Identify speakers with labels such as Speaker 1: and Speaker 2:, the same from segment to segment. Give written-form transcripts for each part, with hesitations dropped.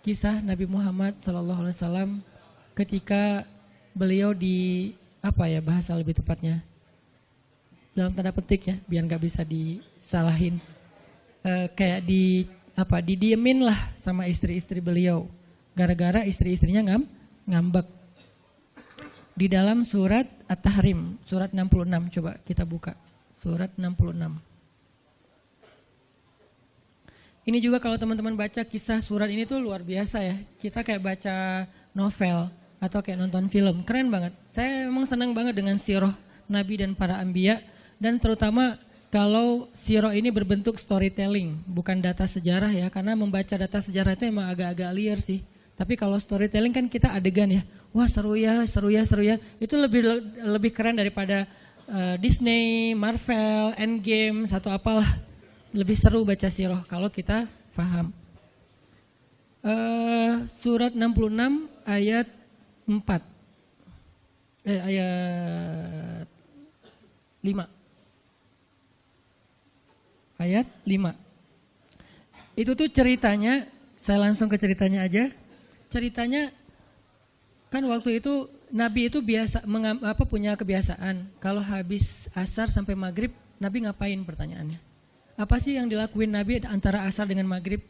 Speaker 1: kisah Nabi Muhammad SAW ketika beliau bahasa lebih tepatnya dalam tanda petik ya, biar nggak bisa disalahin, kayak didiemin lah sama istri-istri beliau, gara-gara istri-istrinya ngambek. Di dalam surat At-Tahrim, surat 66, coba kita buka, surat 66. Ini juga kalau teman-teman baca kisah surat ini tuh luar biasa ya. Kita kayak baca novel atau kayak nonton film. Keren banget. Saya memang senang banget dengan sirah Nabi dan para anbiya. Dan terutama kalau sirah ini berbentuk storytelling, bukan data sejarah ya. Karena membaca data sejarah itu emang agak-agak liar sih. Tapi kalau storytelling kan kita adegan ya. Wah seru ya. Itu lebih keren daripada Disney, Marvel, Endgame, satu apalah. Lebih seru baca sirah kalau kita paham. Surat 66 ayat 4. Ayat 5. Ayat 5. Itu tuh ceritanya, saya langsung ke ceritanya aja. Ceritanya kan waktu itu Nabi itu punya kebiasaan. Kalau habis asar sampai maghrib, Nabi ngapain pertanyaannya? Apa sih yang dilakuin Nabi antara asar dengan maghrib?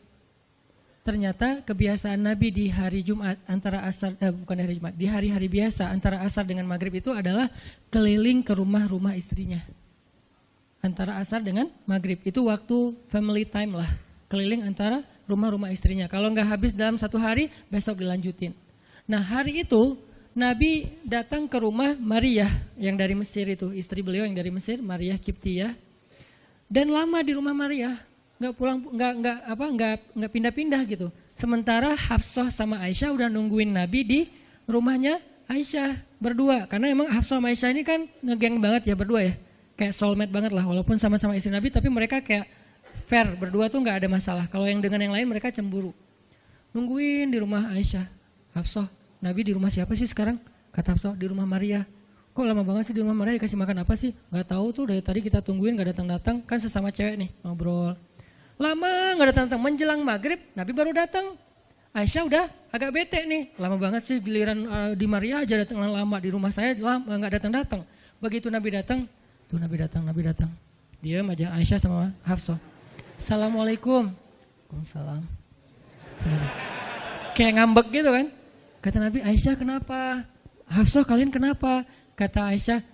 Speaker 1: Ternyata kebiasaan Nabi di hari Jumat di hari-hari biasa antara asar dengan maghrib itu adalah keliling ke rumah-rumah istrinya. Antara asar dengan maghrib itu waktu family time lah, keliling antara rumah-rumah istrinya. Kalau nggak habis dalam satu hari, besok dilanjutin. Nah hari itu Nabi datang ke rumah Maria yang dari Mesir itu, istri beliau yang dari Mesir, Maria Kiptiyah. Dan lama di rumah Maria, nggak pindah-pindah gitu. Sementara Hafsah sama Aisyah udah nungguin Nabi di rumahnya Aisyah berdua. Karena emang Hafsah sama Aisyah ini kan ngegeng banget ya berdua ya. Kayak soulmate banget lah, walaupun sama-sama istri Nabi, tapi mereka kayak fair, berdua tuh nggak ada masalah. Kalau yang dengan yang lain mereka cemburu. Nungguin di rumah Aisyah. Hafsah, Nabi di rumah siapa sih sekarang? Kata Hafsah, di rumah Maria. Kok lama banget sih di rumah Maria, dikasih makan apa sih? Gak tahu tuh, dari tadi kita tungguin gak datang-datang. Kan sesama cewek nih ngobrol. Lama gak datang-datang, menjelang maghrib Nabi baru datang. Aisyah udah agak bete nih, lama banget sih giliran di Maria aja datang lama, di rumah saya lama gak datang-datang. Begitu Nabi datang, tuh Nabi datang. Diam aja Aisyah sama Hafsah. Assalamualaikum. Waalaikumsalam. Kayak ngambek gitu kan. Kata Nabi, Aisyah kenapa? Hafsah kalian kenapa? Kata Aisyah,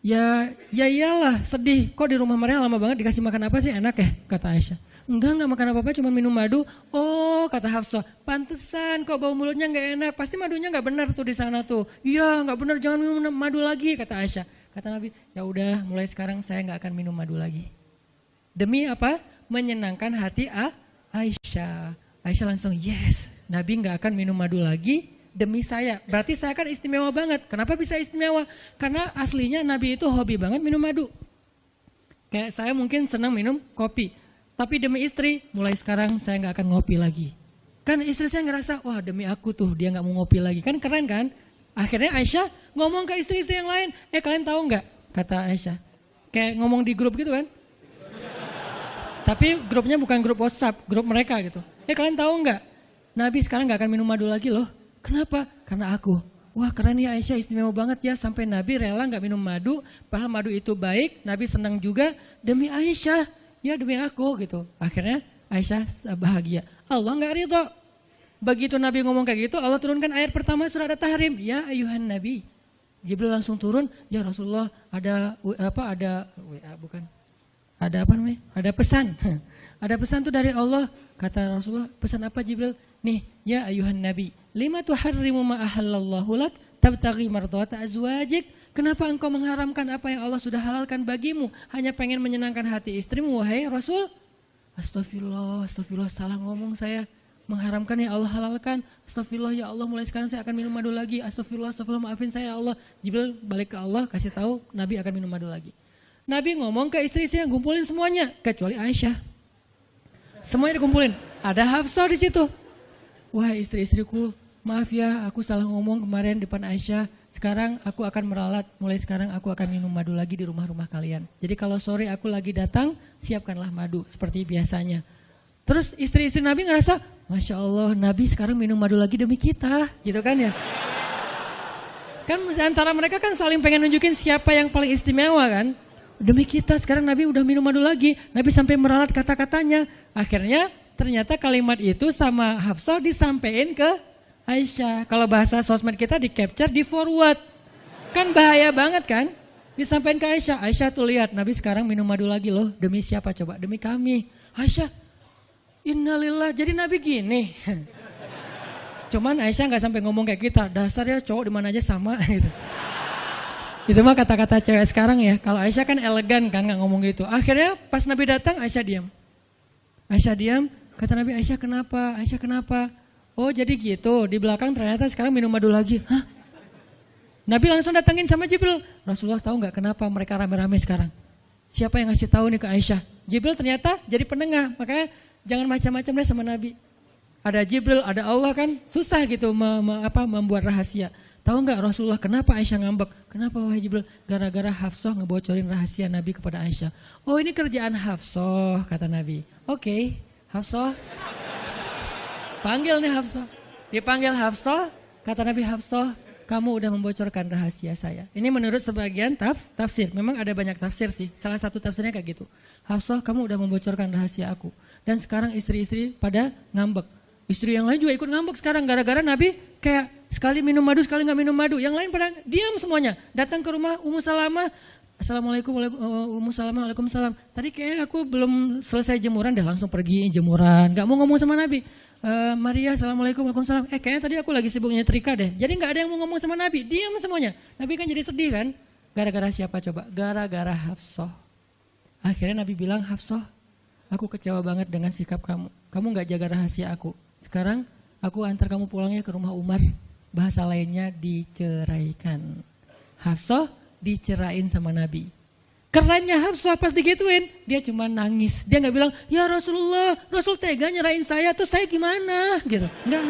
Speaker 1: ya iyalah sedih. Kok di rumah Maria lama banget dikasih makan apa sih, enak ya? Kata Aisyah. Enggak makan apa-apa, cuma minum madu. Oh kata Hafsah, pantesan kok bau mulutnya gak enak. Pasti madunya gak benar tuh di sana tuh. Iya gak benar, jangan minum madu lagi kata Aisyah. Kata Nabi, ya udah mulai sekarang saya gak akan minum madu lagi. Demi apa? Menyenangkan hati Aisyah. Aisyah langsung yes, Nabi gak akan minum madu lagi. Demi saya, berarti saya kan istimewa banget. Kenapa bisa istimewa? Karena aslinya Nabi itu hobi banget minum madu. Kayak saya mungkin senang minum kopi. Tapi demi istri, mulai sekarang saya gak akan ngopi lagi. Kan istri saya ngerasa, wah demi aku tuh dia gak mau ngopi lagi. Kan keren kan? Akhirnya Aisyah ngomong ke istri-istri yang lain. Kalian tahu gak? Kata Aisyah. Kayak ngomong di grup gitu kan? Tapi grupnya bukan grup WhatsApp, grup mereka gitu. Kalian tahu gak? Nabi sekarang gak akan minum madu lagi loh. Kenapa? Karena aku. Wah keren ya Aisyah, istimewa banget ya. Sampai Nabi rela gak minum madu. Padahal madu itu baik. Nabi senang juga demi Aisyah. Ya demi aku gitu. Akhirnya Aisyah bahagia. Allah gak ridho. Begitu Nabi ngomong kayak gitu, Allah turunkan ayat pertama surat At-Tahrim. Ya ayuhan Nabi. Jibril langsung turun. Ya Rasulullah ada pesan. Ada pesan tuh dari Allah. Kata Rasulullah, pesan apa Jibril? Nih, ya ayuhan Nabi, lima tuharrimu ma ahallallahu lak tabtaghi mardhata azwajik. Kenapa engkau mengharamkan apa yang Allah sudah halalkan bagimu? Hanya pengen menyenangkan hati istrimu, wahai Rasul? Astagfirullah, salah ngomong saya. Mengharamkan ya Allah halalkan. Astagfirullah ya Allah, mulai sekarang saya akan minum madu lagi. Astagfirullah, maafin saya ya Allah. Jibril balik ke Allah, kasih tahu Nabi akan minum madu lagi. Nabi ngomong ke istri-istrinya, ngumpulin semuanya, kecuali Aisyah. Semuanya dikumpulin. Ada Hafsah di situ. Wah istri-istriku, maaf ya aku salah ngomong kemarin depan Aisyah. Sekarang aku akan meralat, mulai sekarang aku akan minum madu lagi di rumah-rumah kalian. Jadi kalau sore aku lagi datang, siapkanlah madu seperti biasanya. Terus istri-istri Nabi ngerasa, Masya Allah, Nabi sekarang minum madu lagi demi kita, gitu kan ya. Kan antara mereka kan saling pengen nunjukin siapa yang paling istimewa kan. Demi kita sekarang Nabi udah minum madu lagi. Nabi sampai meralat kata-katanya. Akhirnya ternyata kalimat itu sama Hafsah disampaikan ke Aisyah. Kalau bahasa sosmed kita di capture, di forward. Kan bahaya banget kan. Disampaikan ke Aisyah. Aisyah tuh lihat Nabi sekarang minum madu lagi loh. Demi siapa coba? Demi kami. Aisyah, innalillah, jadi Nabi gini. Cuman Aisyah gak sampai ngomong kayak kita. Dasarnya cowok di mana aja sama gitu. Itu mah kata-kata cewek sekarang ya. Kalau Aisyah kan elegan kan gak ngomong gitu. Akhirnya pas Nabi datang Aisyah diam. Aisyah diam, kata Nabi, Aisyah kenapa? Aisyah kenapa? Oh jadi gitu, di belakang ternyata sekarang minum madu lagi. Hah? Nabi langsung datangin sama Jibril. Rasulullah tahu gak kenapa mereka rame-rame sekarang? Siapa yang ngasih tahu nih ke Aisyah? Jibril ternyata jadi penengah. Makanya jangan macam-macam deh sama Nabi. Ada Jibril, ada Allah kan. Susah gitu membuat rahasia. Tahu nggak Rasulullah kenapa Aisyah ngambek? Kenapa wahai Jibril? Gara-gara Hafsah ngebocorin rahasia Nabi kepada Aisyah. Oh ini kerjaan Hafsah, kata Nabi. Oke, Hafsah. Panggil nih Hafsah. Dipanggil Hafsah, kata Nabi, Hafsah, kamu udah membocorkan rahasia saya. Ini menurut sebagian tafsir. Memang ada banyak tafsir sih. Salah satu tafsirnya kayak gitu. Hafsah, kamu udah membocorkan rahasia aku. Dan sekarang istri-istri pada ngambek. Istri yang lain juga ikut ngambek sekarang. Gara-gara Nabi kayak sekali minum madu, sekali gak minum madu. Yang lain pada diam semuanya. Datang ke rumah Ummu Salamah. Assalamualaikum, Ummu Salamah, waalaikumsalam. Tadi kayak aku belum selesai jemuran, dah langsung pergi jemuran. Gak mau ngomong sama Nabi. Maria, assalamualaikum, waalaikumsalam. Kayaknya tadi aku lagi sibuk nyetrika deh. Jadi gak ada yang mau ngomong sama Nabi. Diam semuanya. Nabi kan jadi sedih kan. Gara-gara siapa coba? Gara-gara Hafsah. Akhirnya Nabi bilang, Hafsah, aku kecewa banget dengan sikap kamu. Kamu gak jaga rahasia aku. Sekarang aku antar kamu pulangnya ke rumah Umar. Bahasa lainnya diceraikan. Hafsah dicerain sama Nabi. Kerennya Hafsah pas digituin, dia cuma nangis. Dia gak bilang, ya Rasulullah, Rasul tega nyerahin saya, terus saya gimana? Gitu. Enggak.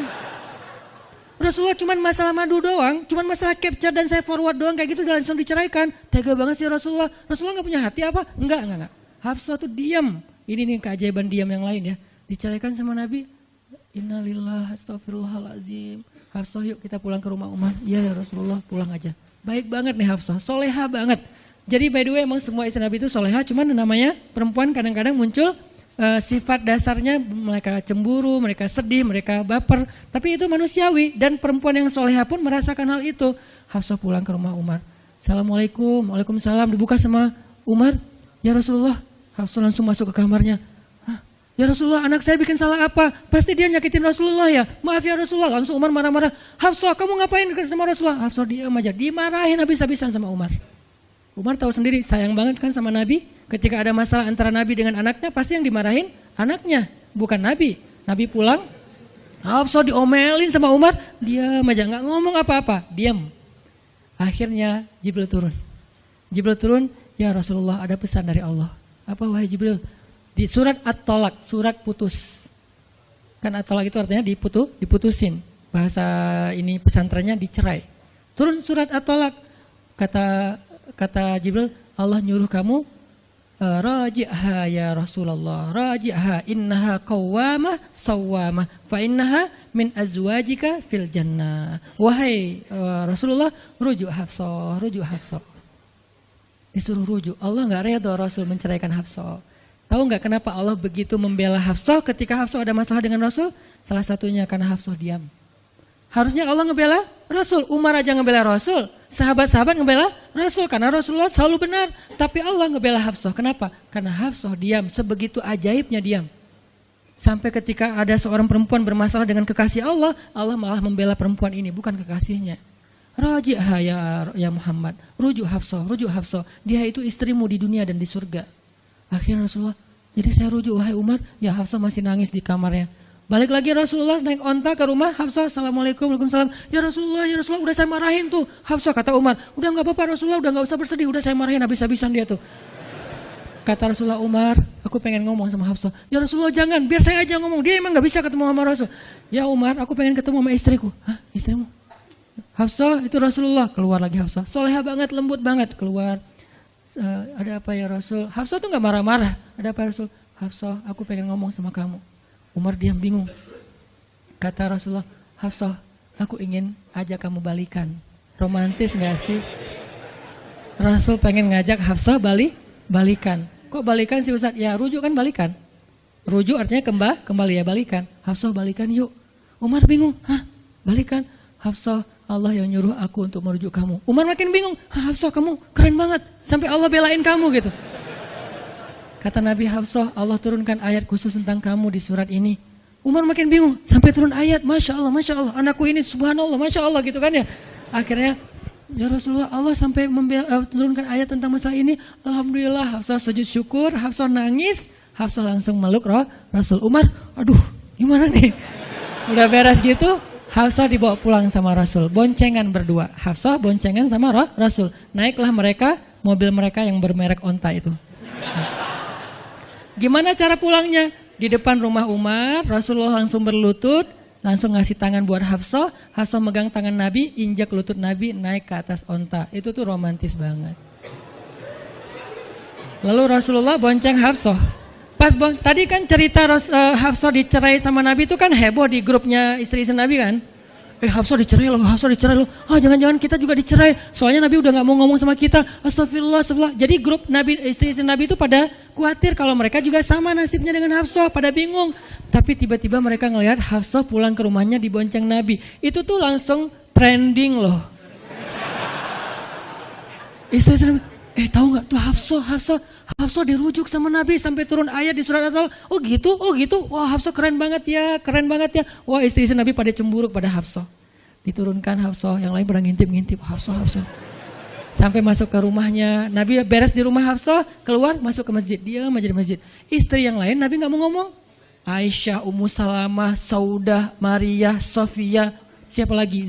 Speaker 1: Rasulullah cuma masalah madu doang, cuma masalah capture dan saya forward doang kayak gitu langsung diceraikan. Tega banget sih Rasulullah. Rasulullah gak punya hati apa? Enggak. Hafsah tuh diam. Ini nih keajaiban diam yang lain ya. Diceraikan sama Nabi. Innalillah, astagfirullahaladzim. Hafsah yuk kita pulang ke rumah Umar. Iya ya Rasulullah, pulang aja. Baik banget nih Hafsah, soleha banget. Jadi by the way emang semua istri Nabi itu soleha, cuman namanya perempuan kadang-kadang muncul sifat dasarnya mereka cemburu, mereka sedih, mereka baper. Tapi itu manusiawi dan perempuan yang soleha pun merasakan hal itu. Hafsah pulang ke rumah Umar. Assalamualaikum, waalaikumsalam, dibuka sama Umar. Ya Rasulullah, Hafsah langsung masuk ke kamarnya. Ya Rasulullah, anak saya bikin salah apa? Pasti dia nyakitin Rasulullah ya. Maaf ya Rasulullah. Langsung Umar marah-marah. Hafsah, kamu ngapain sama Rasulullah? Hafsah diam aja. Dimarahin habis-habisan sama Umar. Umar tahu sendiri, sayang banget kan sama Nabi. Ketika ada masalah antara Nabi dengan anaknya, pasti yang dimarahin anaknya, bukan Nabi. Nabi pulang, Hafsah diomelin sama Umar. Diam aja, gak ngomong apa-apa. Diam. Akhirnya Jibril turun. Ya Rasulullah, ada pesan dari Allah. Apa wahai Jibril? Di surat At-Tolak, surat putus. Kan At-Tolak itu artinya diputusin. Bahasa ini pesantrennya dicerai. Turun surat At-Tolak. Kata Jibril, Allah nyuruh kamu raji'ha ya Rasulullah. Raji'ha innaha qawwamah sawwamah fa innaha min azwajika fil jannah. Wahai Rasulullah, rujuk Hafsah. Disuruh rujuk. Allah enggak redha Rasul menceraikan Hafsah. Tahu nggak kenapa Allah begitu membela Hafsah ketika Hafsah ada masalah dengan Rasul? Salah satunya karena Hafsah diam. Harusnya Allah ngebela Rasul, Umar aja ngebela Rasul, sahabat-sahabat ngebela Rasul karena Rasulullah selalu benar. Tapi Allah ngebela Hafsah, kenapa? Karena Hafsah diam, sebegitu ajaibnya diam. Sampai ketika ada seorang perempuan bermasalah dengan kekasih Allah, Allah malah membela perempuan ini, bukan kekasihnya. Raji'ha ya Muhammad, rujuk Hafsah, dia itu istrimu di dunia dan di surga. Akhirnya Rasulullah, jadi saya rujuk wahai Umar, ya Hafsah masih nangis di kamarnya. Balik lagi Rasulullah naik onta ke rumah Hafsah, assalamualaikum, waalaikumsalam. Ya Rasulullah, udah saya marahin tuh. Hafsah kata Umar, udah gak apa-apa Rasulullah, udah gak usah bersedih, udah saya marahin habis-habisan dia tuh. Kata Rasulullah, Umar, aku pengen ngomong sama Hafsah. Ya Rasulullah jangan, biar saya aja ngomong, dia emang gak bisa ketemu sama Rasul. Ya Umar, aku pengen ketemu sama istriku. Hah, istrimu? Hafsah, itu Rasulullah. Keluar lagi Hafsah, soleha banget, lembut banget, keluar. Ada apa ya Rasul? Hafsah tuh gak marah-marah. Ada apa ya Rasul? Hafsah, aku pengen ngomong sama kamu. Umar diam bingung. Kata Rasulullah, Hafsah, aku ingin ajak kamu balikan. Romantis gak sih? Rasul pengen ngajak Hafsah balikan. Kok balikan sih Ustaz? Ya rujuk kan balikan. Rujuk artinya kembali ya balikan. Hafsah balikan yuk. Umar bingung, hah balikan? Hafsah, Allah yang nyuruh aku untuk merujuk kamu. Umar makin bingung, Hafsah kamu keren banget. Sampai Allah belain kamu gitu. Kata Nabi, Hafsah, Allah turunkan ayat khusus tentang kamu di surat ini. Umar makin bingung, sampai turun ayat, Masya Allah, anakku ini subhanallah, Masya Allah gitu kan ya. Akhirnya, ya Rasulullah, Allah sampai menurunkan ayat tentang masalah ini. Alhamdulillah, Hafsah sujud syukur, Hafsah nangis, Hafsah langsung meluk Rasul. Umar, aduh gimana nih? Udah beres gitu, Hafsah dibawa pulang sama Rasul. Boncengan berdua, Hafsah boncengan sama Rasul. Naiklah mereka, mobil mereka yang bermerek onta itu. Gimana cara pulangnya? Di depan rumah Umar, Rasulullah langsung berlutut, langsung ngasih tangan buat Hafsah. Hafsah megang tangan Nabi, injak lutut Nabi, naik ke atas onta. Itu tuh romantis banget. Lalu Rasulullah bonceng Hafsah. Tadi kan cerita Hafsah dicerai sama Nabi itu kan heboh di grupnya istri-istri Nabi kan. Hafsah dicerai loh. Jangan-jangan kita juga dicerai. Soalnya Nabi udah gak mau ngomong sama kita. Astagfirullah. Jadi grup Nabi, istri-istri Nabi itu pada khawatir kalau mereka juga sama nasibnya dengan Hafsah. Pada bingung. Tapi tiba-tiba mereka ngelihat Hafsah pulang ke rumahnya dibonceng Nabi. Itu tuh langsung trending loh. Istri-istri Nabi, tahu gak tuh Hafsah dirujuk sama Nabi sampai turun ayat di surat At-Talaq. Oh gitu. Wah Hafsah keren banget ya. Wah istri-istri Nabi pada cemburu pada Hafsah. Diturunkan Hafsah, yang lain pada ngintip Hafsah. Sampai masuk ke rumahnya. Nabi beres di rumah Hafsah, keluar masuk ke masjid. Dia aja di masjid. Istri yang lain Nabi gak mau ngomong. Aisyah, Ummu Salamah, Saudah, Maria, Sofia, siapa lagi?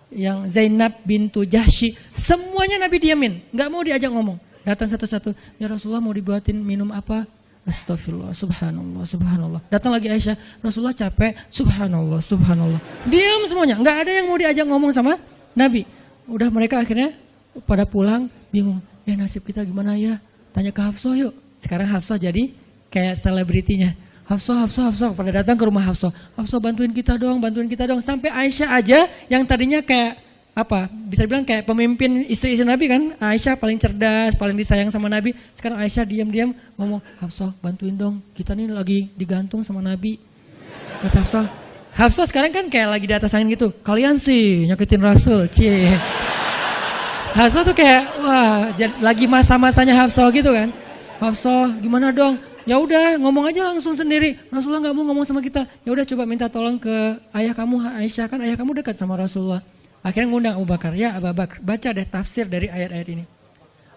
Speaker 1: Yang Zainab bintu Jahsy. Semuanya Nabi diamin, gak mau diajak ngomong. Datang satu-satu, ya Rasulullah mau dibuatin minum apa? Astagfirullah, subhanallah. Datang lagi Aisyah, Rasulullah capek, subhanallah. Diam semuanya, gak ada yang mau diajak ngomong sama Nabi. Udah mereka akhirnya pada pulang, bingung. Nasib kita gimana ya? Tanya ke Hafsah yuk. Sekarang Hafsah jadi kayak selebritinya. Hafsah, pada datang ke rumah Hafsah. Hafsah bantuin kita dong. Sampai Aisyah aja yang tadinya kayak bisa dibilang kayak pemimpin istri-istri Nabi kan. Aisyah paling cerdas, paling disayang sama Nabi. Sekarang Aisyah diam-diam ngomong, Hafsah bantuin dong, kita nih lagi digantung sama Nabi. Kata Hafsah sekarang kan kayak lagi di atas angin gitu. Kalian sih nyakitin Rasul, cie. Hafsah tuh kayak wah lagi masa-masanya Hafsah gitu kan. Hafsah gimana dong? Ya udah ngomong aja langsung sendiri. Rasulullah nggak mau ngomong sama kita. Ya udah coba minta tolong ke ayah kamu Aisyah, kan ayah kamu dekat sama Rasulullah. Akhirnya ngundang Abu Bakar. Ya Abu Bakar, baca deh tafsir dari ayat-ayat ini.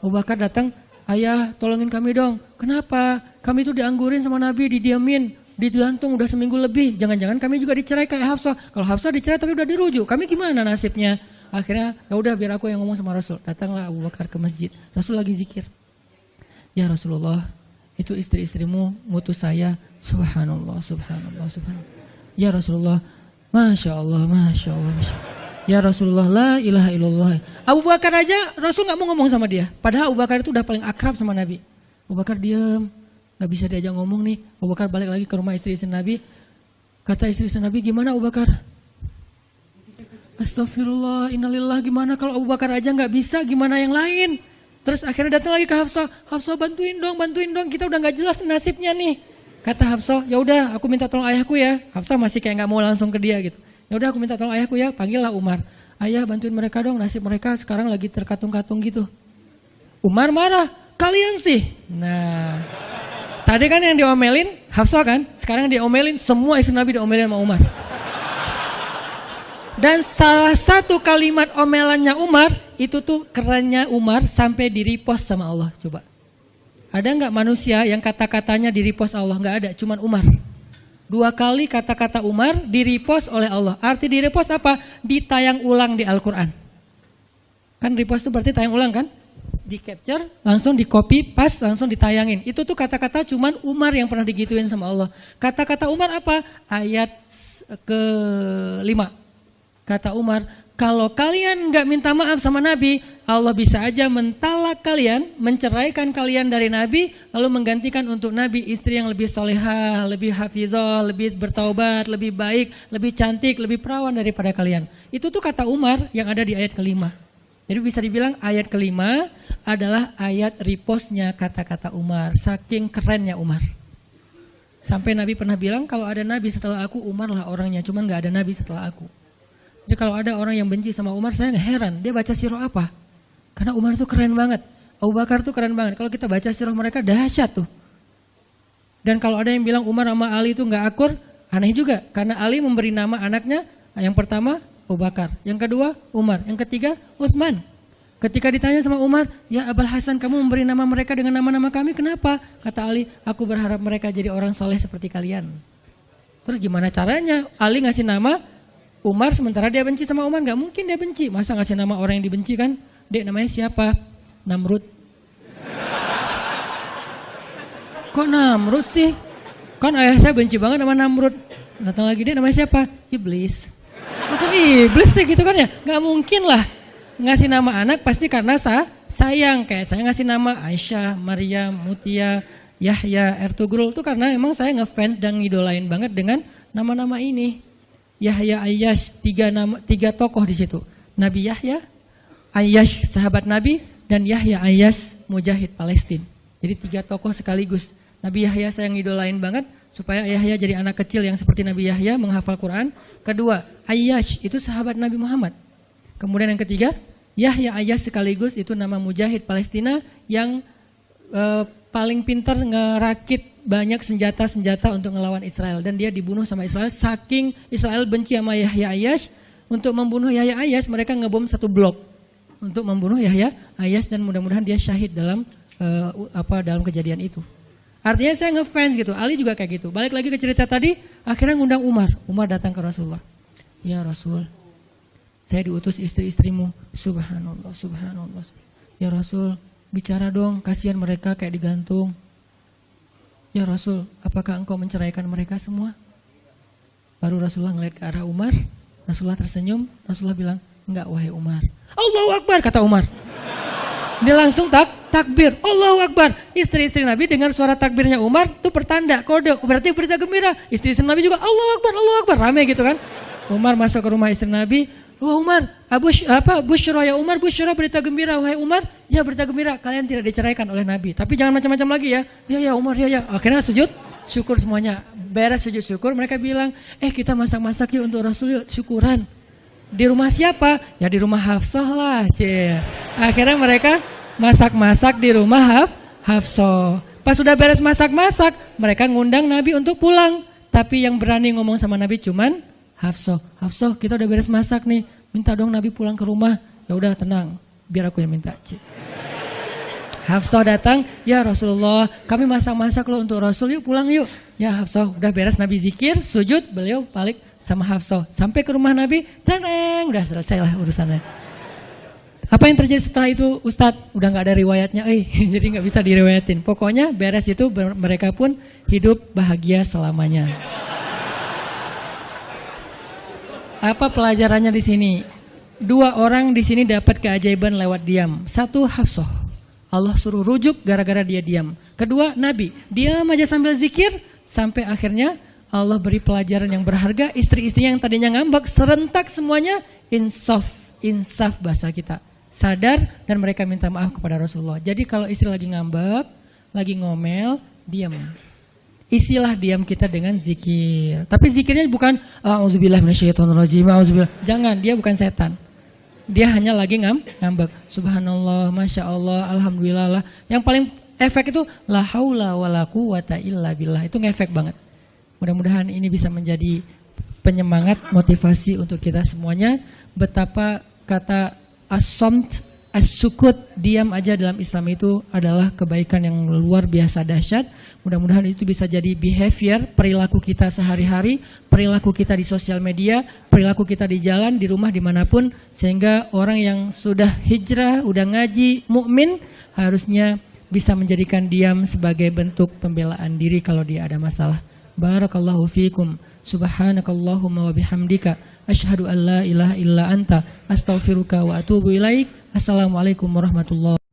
Speaker 1: Abu Bakar datang, ayah tolongin kami dong. Kenapa? Kami itu dianggurin sama Nabi, didiamin, digantung udah seminggu lebih. Jangan-jangan kami juga dicerai kayak Hafsah. Kalau Hafsah dicerai tapi udah dirujuk, kami gimana nasibnya? Akhirnya ya udah biar aku yang ngomong sama Rasul. Datanglah Abu Bakar ke masjid. Rasul lagi zikir. Ya Rasulullah, itu istri-istrimu ngutus saya. Subhanallah. Ya Rasulullah, Masya Allah. Ya Rasulullah, la ilaha illallah. Abu Bakar aja Rasul gak mau ngomong sama dia. Padahal Abu Bakar itu udah paling akrab sama Nabi. Abu Bakar diam, gak bisa diajak ngomong nih. Abu Bakar balik lagi ke rumah istri-istri Nabi. Kata istri-istri Nabi, gimana Abu Bakar? Astagfirullah, innalillah, gimana kalau Abu Bakar aja gak bisa, gimana yang lain? Terus akhirnya datang lagi ke Hafsah. Hafsah bantuin dong, kita udah gak jelas nasibnya nih. Kata Hafsah, ya udah aku minta tolong ayahku ya. Hafsah masih kayak gak mau langsung ke dia gitu. Ya udah aku minta tolong ayahku ya, panggillah Umar. Ayah bantuin mereka dong, nasib mereka sekarang lagi terkatung-katung gitu. Umar marah, kalian sih. Nah, tadi kan yang diomelin Hafsah kan, sekarang diomelin semua istri Nabi diomelin sama Umar. Dan salah satu kalimat omelannya Umar, itu tuh kerennya Umar sampai di-repost sama Allah. Coba, ada gak manusia yang kata-katanya di-repost Allah? Gak ada, cuman Umar. 2 kali kata-kata Umar di-repost oleh Allah. Arti di-repost apa? Ditayang ulang di Al-Quran. Kan repost itu berarti tayang ulang kan? Di-capture, langsung di-copy, paste, langsung ditayangin. Itu tuh kata-kata cuman Umar yang pernah digituin sama Allah. Kata-kata Umar apa? Ayat ke-5. Kata Umar, kalau kalian nggak minta maaf sama Nabi, Allah bisa aja mentalak kalian, menceraikan kalian dari Nabi, lalu menggantikan untuk Nabi istri yang lebih solehah, lebih hafizah, lebih bertaubat, lebih baik, lebih cantik, lebih perawan daripada kalian. Itu tuh kata Umar yang ada di ayat kelima. Jadi bisa dibilang ayat kelima adalah ayat reposnya kata-kata Umar. Saking kerennya Umar. Sampai Nabi pernah bilang kalau ada Nabi setelah aku, Umar lah orangnya. Cuman gak ada Nabi setelah aku. Jadi kalau ada orang yang benci sama Umar, saya heran. Dia baca sirah apa? Karena Umar tuh keren banget. Abu Bakar tuh keren banget. Kalau kita baca sirah mereka dahsyat tuh. Dan kalau ada yang bilang Umar sama Ali itu gak akur, aneh juga. Karena Ali memberi nama anaknya, yang pertama Abu Bakar. Yang kedua Umar. Yang ketiga Utsman. Ketika ditanya sama Umar, ya Abul Hasan kamu memberi nama mereka dengan nama-nama kami, kenapa? Kata Ali, aku berharap mereka jadi orang soleh seperti kalian. Terus gimana caranya? Ali ngasih nama Umar sementara dia benci sama Umar, gak mungkin dia benci. Masa ngasih nama orang yang dibenci kan? Dek namanya siapa? Namrud. Kok Namrud sih? Kan ayah saya benci banget sama Namrud. Datang lagi, dek namanya siapa? Iblis. Kok iblis sih gitu kan ya? Gak mungkin lah. Ngasih nama anak pasti karena sayang. Kayak saya ngasih nama Aisyah, Maryam, Mutia, Yahya, Ertugrul. Itu karena emang saya ngefans dan ngidolain banget dengan nama-nama ini. Yahya, Ayyash, tiga tokoh di situ. Nabi Yahya, Ayyash sahabat Nabi, dan Yahya Ayyash mujahid Palestina. Jadi 3 tokoh sekaligus. Nabi Yahya saya ngidolain banget supaya Yahya jadi anak kecil yang seperti Nabi Yahya menghafal Quran. Kedua, Ayyash itu sahabat Nabi Muhammad. Kemudian yang ketiga, Yahya Ayyash sekaligus itu nama mujahid Palestina yang paling pintar ngerakit banyak senjata-senjata untuk ngelawan Israel. Dan dia dibunuh sama Israel, saking Israel benci sama Yahya Ayyash. Untuk membunuh Yahya Ayyash mereka ngebom 1 blok untuk membunuh Yahya Ayyash, dan mudah-mudahan dia syahid dalam dalam kejadian itu. Artinya saya ngefans gitu. Ali juga kayak gitu. Balik lagi ke cerita tadi, akhirnya ngundang Umar. Umar datang ke Rasulullah. Ya Rasul, saya diutus istri-istrimu. Subhanallah, subhanallah. Ya Rasul, bicara dong, kasihan mereka kayak digantung. Ya Rasul, apakah engkau menceraikan mereka semua? Baru Rasulullah ngeliat ke arah Umar. Rasulullah tersenyum. Rasulullah bilang, enggak wahai Umar. Allahu Akbar, kata Umar. Dia langsung takbir. Allahu Akbar. Istri-istri Nabi dengar suara takbirnya Umar, itu pertanda, kode. Berarti berita gembira. Istri-istri Nabi juga Allahu Akbar, Allahu Akbar. Rame gitu kan. Umar masuk ke rumah istri Nabi. Wah Umar, Busyra ya Umar, Busyra berita gembira. Wahai Umar, ya berita gembira, kalian tidak diceraikan oleh Nabi. Tapi jangan macam-macam lagi ya. Ya Umar, ya. Akhirnya sujud syukur semuanya. Beres sujud syukur, mereka bilang, kita masak-masak yuk untuk Rasul, yuk syukuran. Di rumah siapa? Ya di rumah Hafsah lah. Akhirnya mereka masak-masak di rumah Hafsah. Pas sudah beres masak-masak, mereka ngundang Nabi untuk pulang. Tapi yang berani ngomong sama Nabi cuman Hafsah, kita udah beres masak nih, minta dong Nabi pulang ke rumah. Ya udah tenang, biar aku yang minta. Hafsah datang, ya Rasulullah, kami masak-masak loh untuk Rasul, yuk pulang yuk. Ya Hafsah, udah beres Nabi zikir, sujud, beliau balik sama Hafsah. Sampai ke rumah Nabi, tenang, udah selesai lah urusannya. Apa yang terjadi setelah itu Ustadz? Udah gak ada riwayatnya, jadi gak bisa diriwayatin. Pokoknya beres itu mereka pun hidup bahagia selamanya. Apa pelajarannya di sini? 2 orang di sini dapat keajaiban lewat diam. 1 Hafsah, Allah suruh rujuk gara-gara dia diam. Kedua Nabi, diam aja sambil zikir, sampai akhirnya Allah beri pelajaran yang berharga. Istri-istri yang tadinya ngambek, serentak semuanya insaf bahasa kita. Sadar dan mereka minta maaf kepada Rasulullah. Jadi kalau istri lagi ngambek, lagi ngomel, diam. Isilah diam kita dengan zikir. Tapi zikirnya bukan auzubillah minasyaitonirrajim, auzubillah. Jangan, dia bukan setan. Dia hanya lagi ngambek. Subhanallah, masya Allah, alhamdulillah. Yang paling efek itu la haula wala quwata illa billah. Itu ngefek banget. Mudah-mudahan ini bisa menjadi penyemangat, motivasi untuk kita semuanya. Betapa kata as-samt, as-sukut, diam aja dalam Islam itu adalah kebaikan yang luar biasa dahsyat. Mudah-mudahan itu bisa jadi behavior, perilaku kita sehari-hari, perilaku kita di sosial media, perilaku kita di jalan, di rumah, dimanapun. Sehingga orang yang sudah hijrah, udah ngaji, mukmin, harusnya bisa menjadikan diam sebagai bentuk pembelaan diri kalau dia ada masalah. Barakallahu fiikum, subhanakallahumma wa bihamdika, Asyhadu an la ilaha illa anta astaghfiruka wa atubu ilaik. Assalamualaikum warahmatullahi